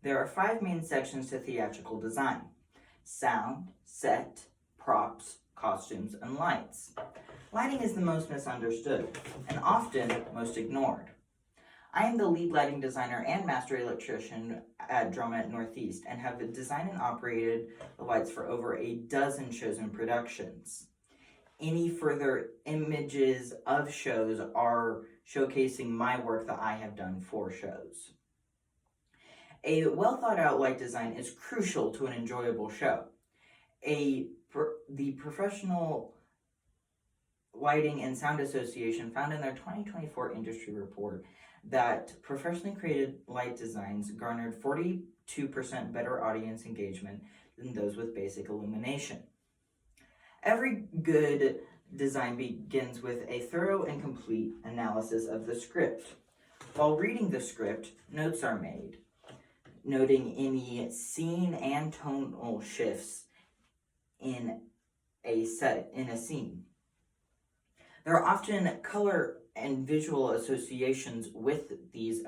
There are 5 main sections to theatrical design: sound, set, props, costumes, and lights. Lighting is the most misunderstood and often most ignored. I am the lead lighting designer and master electrician at Drummond Northeast and have designed and operated the lights for over a dozen shows and productions. Any further images of shows are showcasing my work that I have done for shows. A well thought out light design is crucial to an enjoyable show. The Professional Lighting and Sound Association found in their 2024 industry report that professionally created light designs garnered 42% better audience engagement than those with basic illumination. Every good design begins with a thorough and complete analysis of the script. While reading the script, notes are made, noting any scene and tonal shifts in a scene. There are often color and visual associations with these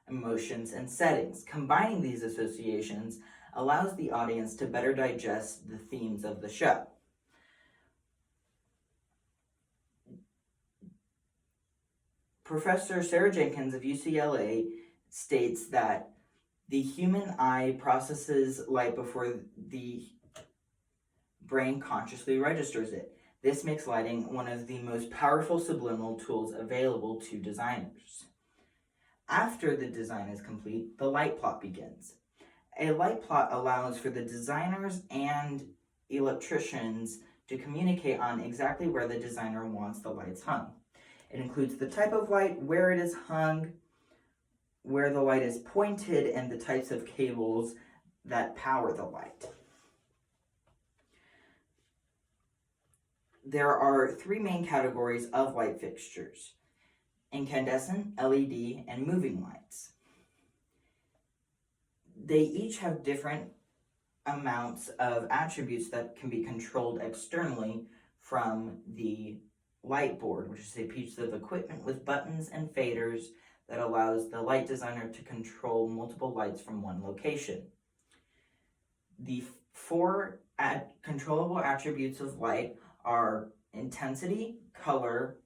emotions and settings. Combining these associations allows the audience to better digest the themes of the show. Professor Sarah Jenkins of UCLA states that the human eye processes light before the brain consciously registers it. This makes lighting one of the most powerful subliminal tools available to designers. After the design is complete, the light plot begins. A light plot allows for the designers and electricians to communicate on exactly where the designer wants the lights hung. It includes the type of light, where it is hung, where the light is pointed, and the types of cables that power the light. There are 3 main categories of light fixtures: incandescent, LED, and moving lights. They each have different amounts of attributes that can be controlled externally from the light board, which is a piece of equipment with buttons and faders that allows the light designer to control multiple lights from one location. The 4 controllable attributes of light are intensity, color,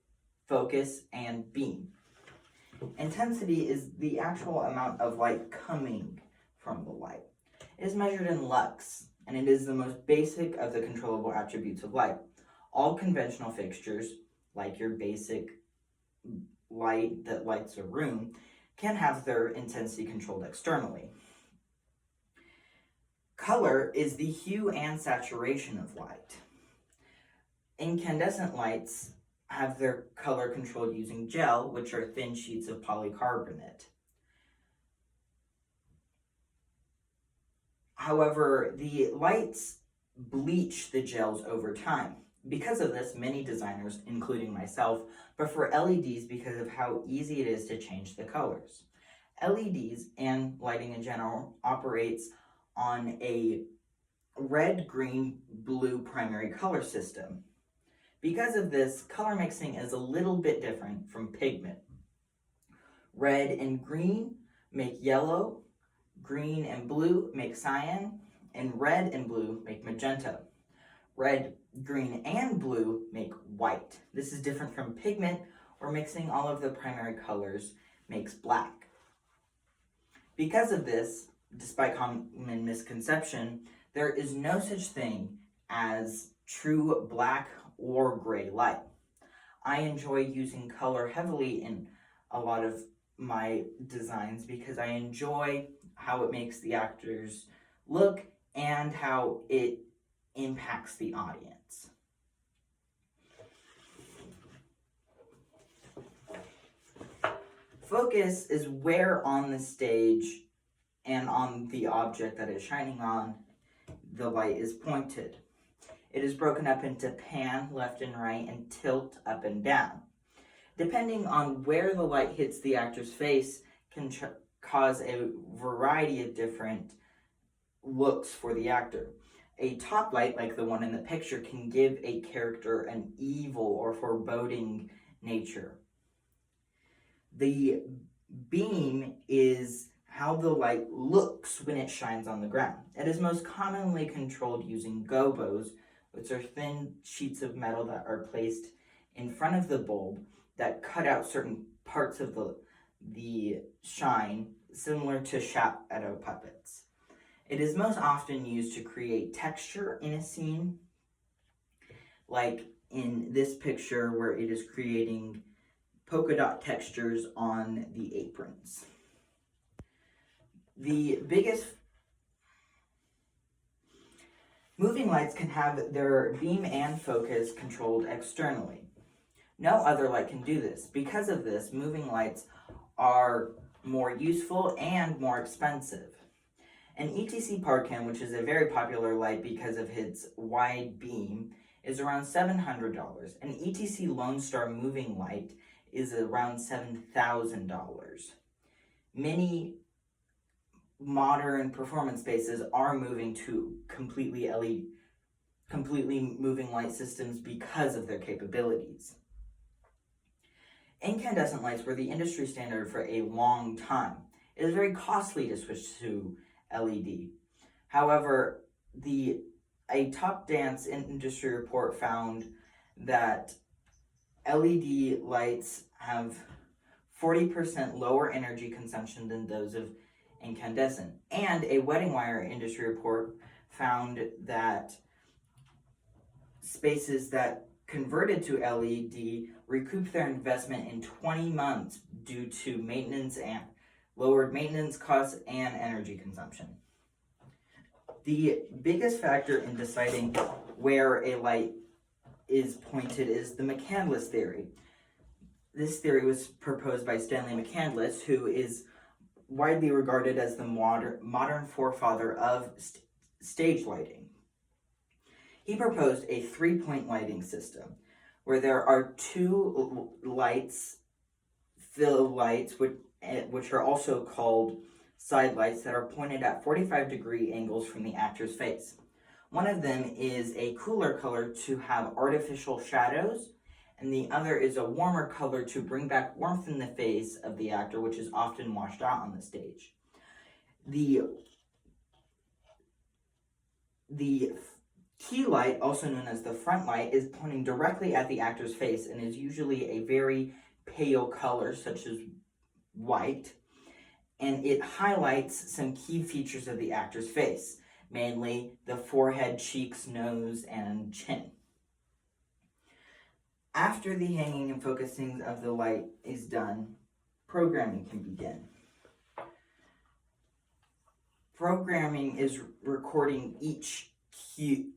focus, and beam. Intensity is the actual amount of light coming from the light. It is measured in lux, and it is the most basic of the controllable attributes of light. All conventional fixtures, like your basic light that lights a room, can have their intensity controlled externally. Color is the hue and saturation of light. Incandescent lights have their color controlled using gel, which are thin sheets of polycarbonate. However, the lights bleach the gels over time. Because of this, many designers, including myself, prefer LEDs because of how easy it is to change the colors. LEDs and lighting in general operates on a red, green, blue primary color system. Because of this, color mixing is a little bit different from pigment. Red and green make yellow, green and blue make cyan, and red and blue make magenta. Red, green, and blue make white. This is different from pigment, where mixing all of the primary colors makes black. Because of this, despite common misconception, there is no such thing as true black or gray light. I enjoy using color heavily in a lot of my designs because I enjoy how it makes the actors look and how it impacts the audience. Focus is where on the stage and on the object that is shining on the light is pointed. It is broken up into pan, left and right, and tilt up and down. Depending on where the light hits the actor's face can cause a variety of different looks for the actor. A top light, like the one in the picture, can give a character an evil or foreboding nature. The beam is how the light looks when it shines on the ground. It is most commonly controlled using gobos, which are thin sheets of metal that are placed in front of the bulb that cut out certain parts of the shine, similar to shadow puppets. It is most often used to create texture in a scene, like in this picture where it is creating polka dot textures on the aprons. The biggest moving lights can have their beam and focus controlled externally. No other light can do this. Because of this, moving lights are more useful and more expensive. An ETC Parcam, which is a very popular light because of its wide beam, is around $700. An ETC Lone Star moving light is around $7,000. Many modern performance spaces are moving to completely moving light systems because of their capabilities. Incandescent lights were the industry standard for a long time. It is very costly to switch to LED. However, a Top Dance industry report found that LED lights have 40% lower energy consumption than those of incandescent. And a wedding wire industry report found that spaces that converted to LED recouped their investment in 20 months due to maintenance and lowered maintenance costs and energy consumption. The biggest factor in deciding where a light is pointed is the McCandless theory. This theory was proposed by Stanley McCandless, who is widely regarded as the modern forefather of stage lighting. He proposed a three-point lighting system where there are two lights, fill lights, which are also called side lights, that are pointed at 45-degree angles from the actor's face. One of them is a cooler color to have artificial shadows, and the other is a warmer color to bring back warmth in the face of the actor, which is often washed out on the stage. The key light, also known as the front light, is pointing directly at the actor's face and is usually a very pale color, such as white, and it highlights some key features of the actor's face, mainly the forehead, cheeks, nose, and chin. After the hanging and focusing of the light is done, programming can begin. Programming is recording each cue,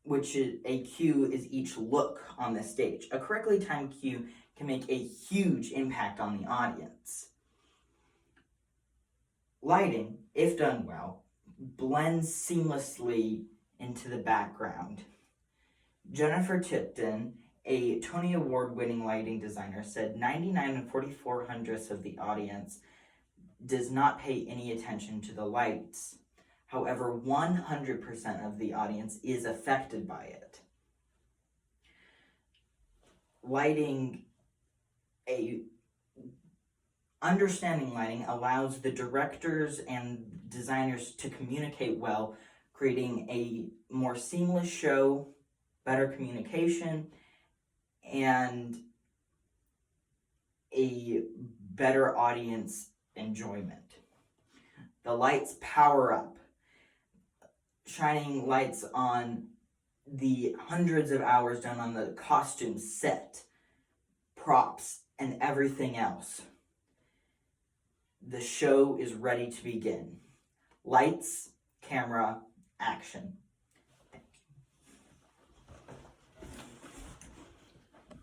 which is a cue is each look on the stage. A correctly timed cue can make a huge impact on the audience. Lighting, if done well, blends seamlessly into the background. Jennifer Tipton, a Tony Award-winning lighting designer, said 99 44/100 of the audience does not pay any attention to the lights. However, 100% of the audience is affected by it. Understanding lighting allows the directors and designers to communicate well, creating a more seamless show, better communication, and a better audience enjoyment. The lights power up. Shining lights on the hundreds of hours done on the costume set, props, and everything else. The show is ready to begin. Lights, camera, action.